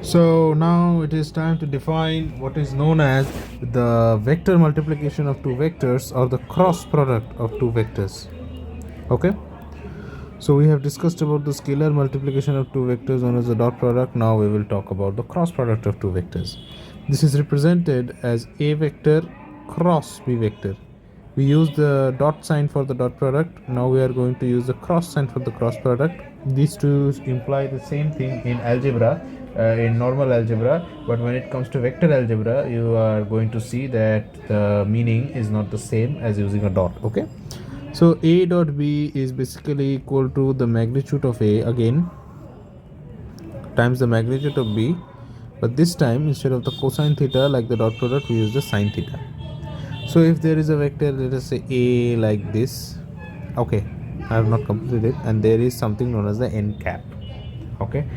So now it is time to define what is known as the vector multiplication of two vectors or the cross product of two vectors. Okay, so we have discussed about the scalar multiplication of two vectors known as the dot product. Now we will talk about the cross product of two vectors. This is represented as a vector cross b vector. We use the dot sign for the dot product. Now we are going to use the cross sign for the cross product. These two imply the same thing in algebra, in normal algebra, but when it comes to vector algebra, you are going to see that the meaning is not the same as using a dot. Okay, so a dot b is basically equal to the magnitude of a again times the magnitude of b, but this time instead of the cosine theta like the dot product, we use the sine theta. So if there is a vector, let us say a like this. Okay, I have not completed it, and there is something known as the n cap. Okay,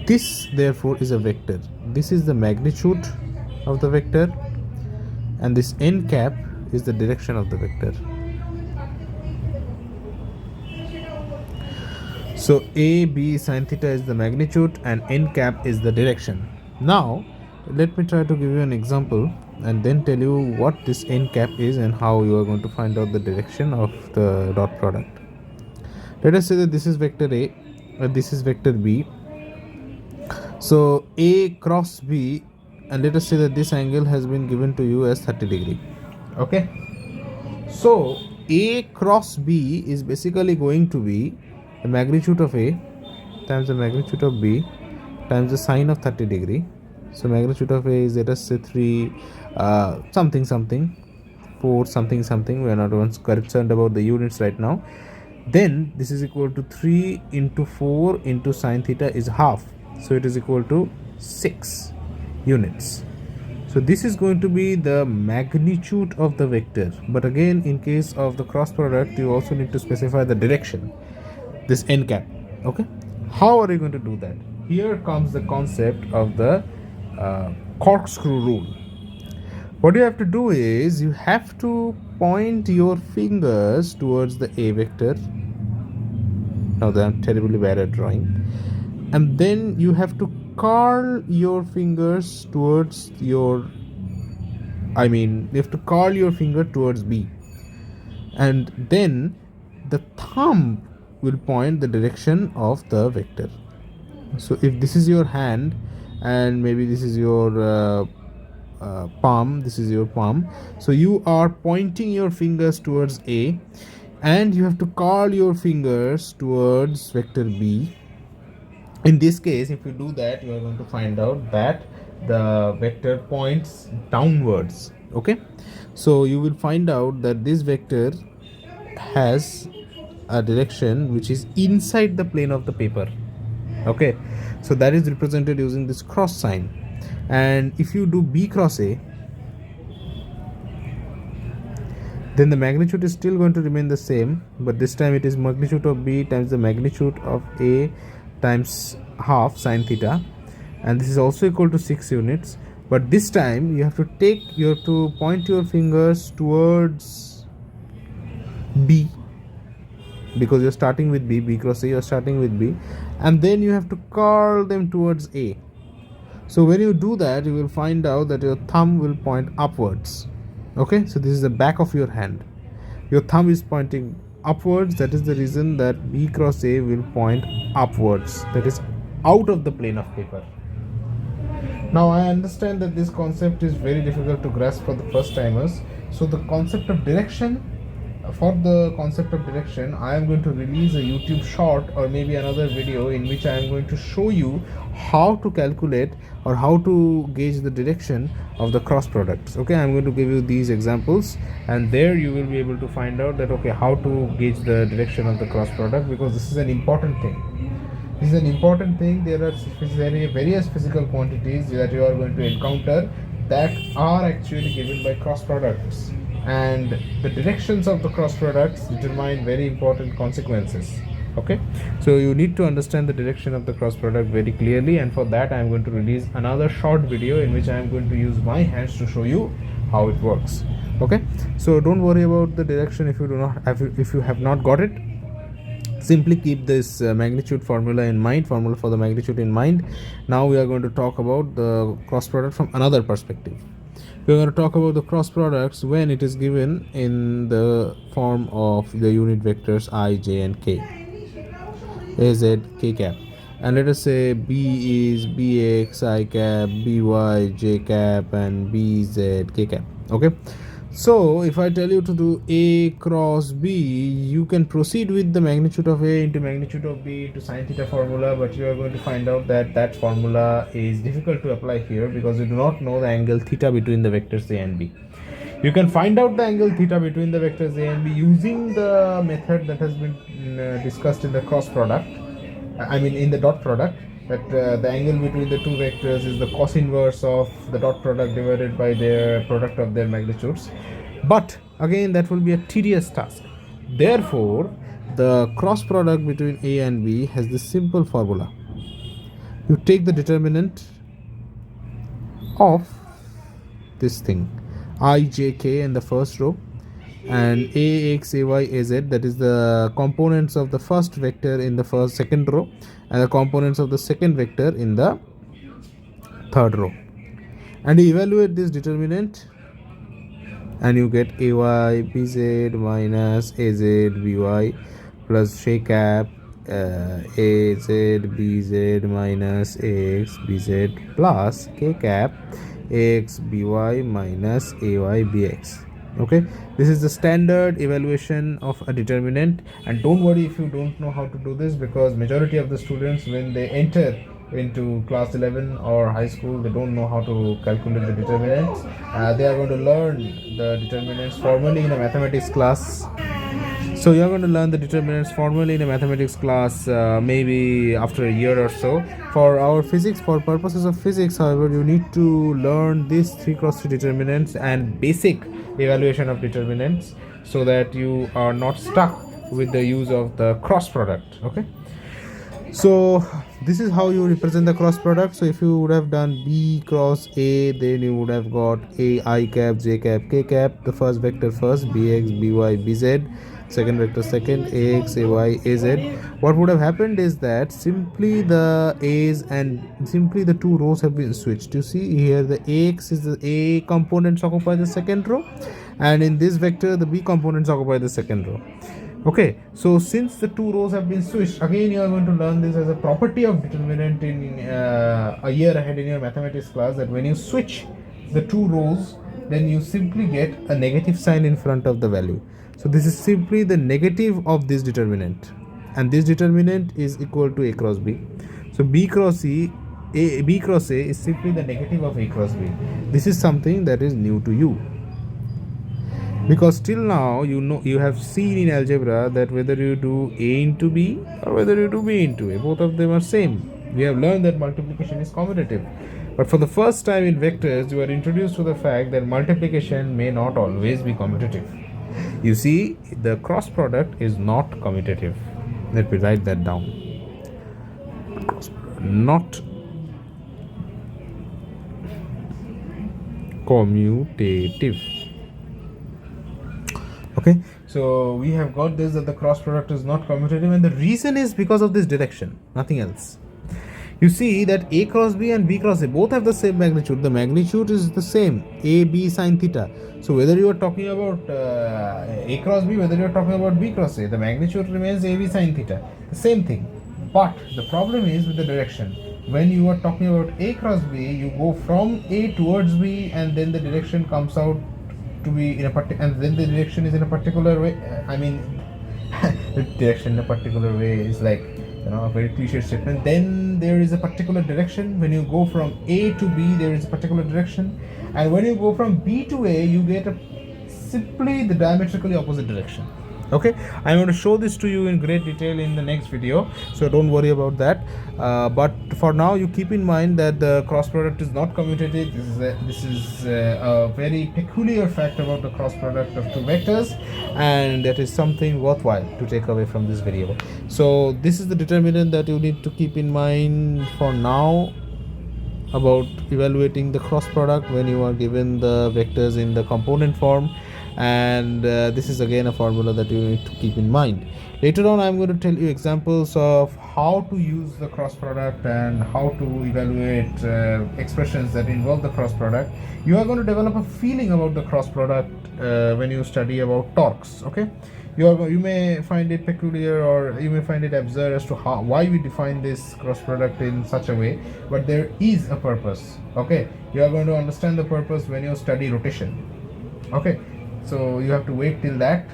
this therefore is a vector. This is the magnitude of the vector, and this n cap is the direction of the vector. So a b sine theta is the magnitude and n cap is the direction. Now let me try to give you an example and then tell you what this n cap is and how you are going to find out the direction of the dot product. Let us say that this is vector a and this is vector b. So a cross b, and let us say that this angle has been given to you as 30 degree. Okay, so a cross b is basically going to be the magnitude of a times the magnitude of b times the sine of 30 degree. So magnitude of a is, let us say, 3 something something 4 something something. We are not once concerned about the units right now. Then this is equal to 3 into 4 into sine theta is half, so it is equal to 6 units. So this is going to be the magnitude of the vector, but again in case of the cross product you also need to specify the direction, this n cap. Okay, how are you going to do that? Here comes the concept of the corkscrew rule. What you have to do is you have to point your fingers towards the a vector. Now that I'm terribly bad at drawing, and then you have to curl your fingers towards your, you have to curl your finger towards b, and then the thumb will point the direction of the vector. So if this is your hand and maybe this is your palm, this is your palm, so you are pointing your fingers towards a and you have to curl your fingers towards vector b. In this case, if you do that, you are going to find out that the vector points downwards. Okay, so you will find out that this vector has a direction which is inside the plane of the paper. Okay, so that is represented using this cross sign. And if you do b cross a, then the magnitude is still going to remain the same, but this time it is magnitude of b times the magnitude of a times half sine theta, and this is also equal to 6 units. But this time you have to point your fingers towards b, because you're starting with b cross a, you're starting with b, and then you have to curl them towards a. So when you do that, you will find out that your thumb will point upwards. Okay, so this is the back of your hand, your thumb is pointing upwards. That is the reason that b cross a will point upwards, that is out of the plane of paper. Now I understand that this concept is very difficult to grasp for the first timers. So the concept of direction, for the concept of direction, I am going to release a YouTube short or maybe another video in which I am going to show you how to calculate or how to gauge the direction of the cross products. Okay, I'm going to give you these examples, and there you will be able to find out that okay, how to gauge the direction of the cross product, because this is an important thing. This is an important thing. There are various physical quantities that you are going to encounter that are actually given by cross products, and the directions of the cross products determine very important consequences. Okay, so you need to understand the direction of the cross product very clearly, and for that I am going to release another short video in which I am going to use my hands to show you how it works. Okay, so don't worry about the direction if you have not got it. Simply keep this magnitude formula in mind, formula for the magnitude in mind. Now we are going to talk about the cross product from another perspective. We're going to talk about the cross products when it is given in the form of the unit vectors I, j and k, a, z, k cap. And let us say b is bx I cap, by j cap, and bz k cap. Okay, so if I tell you to do a cross b, you can proceed with the magnitude of a into magnitude of b into sine theta formula, but you are going to find out that that formula is difficult to apply here because you do not know the angle theta between the vectors a and b. You can find out the angle theta between the vectors a and b using the method that has been discussed in the cross product, I mean in the dot product, that the angle between the two vectors is the cos inverse of the dot product divided by their product of their magnitudes. But again, that will be a tedious task. Therefore, the cross product between a and b has this simple formula. You take the determinant of this thing I, j, k in the first row, and ax, ay, az, that is the components of the first vector in the second row, and the components of the second vector in the third row, and you evaluate this determinant and you get ay bz minus az by plus j cap az bz minus ax bz plus k cap ax by minus ay bx. Okay, this is the standard evaluation of a determinant, and don't worry if you don't know how to do this, because majority of the students, when they enter into class 11 or high school, they don't know how to calculate the determinants. They are going to learn the determinants formally in a mathematics class. So you are going to learn the determinants formally in a mathematics class, maybe after a year or so. For our physics, for purposes of physics, however, you need to learn these 3x3 determinants and basic evaluation of determinants, so that you are not stuck with the use of the cross product. Okay, so this is how you represent the cross product. So if you would have done b cross a, then you would have got a I cap, j cap, k cap, the first vector first, bx, by, bz, second vector second, ax, ay, az. What would have happened is that simply the a's and simply the two rows have been switched. You see here the ax is the a components occupy the second row, and in this vector the b components occupy the second row. Okay, so since the two rows have been switched, again you are going to learn this as a property of determinant in a year ahead in your mathematics class, that when you switch the two rows, then you simply get a negative sign in front of the value. So this is simply the negative of this determinant, and this determinant is equal to a cross b. So b cross c, b cross a is simply the negative of a cross b. This is something that is new to you, because till now you have seen in algebra that whether you do a into b or whether you do b into a, both of them are same. We have learned that multiplication is commutative, but for the first time in vectors you are introduced to the fact that multiplication may not always be commutative. You see, the cross product is not commutative. Let me write that down. Not commutative. Okay, so we have got this, that the cross product is not commutative, and the reason is because of this direction, nothing else. You see that a cross b and b cross a both have the same magnitude. The magnitude is the same, a b sine theta. So whether you are talking about a cross b, whether you are talking about b cross a, the magnitude remains a b sine theta, the same thing. But the problem is with the direction. When you are talking about a cross b, you go from a towards b, and then the direction comes out to be in a particular, and then the direction is in a particular way. I mean, the direction in a particular way is like, a very cliche statement. Then there is a particular direction. When you go from a to b, there is a particular direction, and when you go from b to a, you get simply the diametrically opposite direction. Okay, I'm going to show this to you in great detail in the next video, so don't worry about that. But for now, you keep in mind that the cross product is not commutative. This is a very peculiar fact about the cross product of two vectors, and that is something worthwhile to take away from this video. So this is the determinant that you need to keep in mind for now about evaluating the cross product when you are given the vectors in the component form. and this is again a formula that you need to keep in mind. Later on I'm going to tell you examples of how to use the cross product and how to evaluate expressions that involve the cross product. You are going to develop a feeling about the cross product when you study about torques. Okay, you may find it peculiar or you may find it absurd as to why we define this cross product in such a way, but there is a purpose. Okay, you are going to understand the purpose when you study rotation. Okay, so you have to wait till that.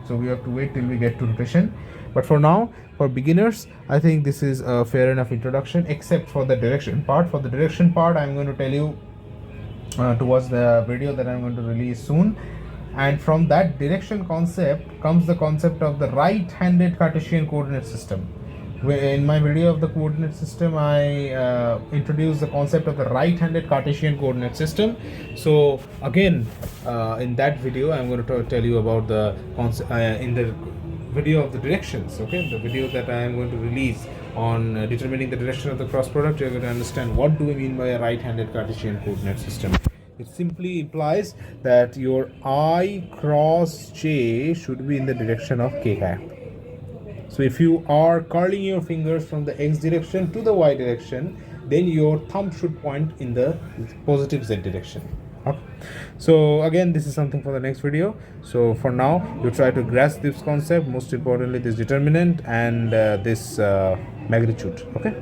So we have to wait till we get to rotation, but for now, for beginners, I think this is a fair enough introduction, except for the direction part. For the direction part, I'm going to tell you towards the video that I'm going to release soon. And from that direction concept comes the concept of the right-handed Cartesian coordinate system. In my video of the coordinate system, I introduced the concept of the right-handed Cartesian coordinate system. So again, in that video, I'm going to tell you about the concept in the video of the directions. Okay, the video that I am going to release on determining the direction of the cross product, you're going to understand what do we mean by a right-handed Cartesian coordinate system. It simply implies that your I cross j should be in the direction of k cap. So if you are curling your fingers from the x direction to the y direction, then your thumb should point in the positive z direction. Okay. So again, this is something for the next video. So for now, you try to grasp this concept, most importantly this determinant and this magnitude. Okay,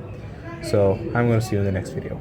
so I'm going to see you in the next video.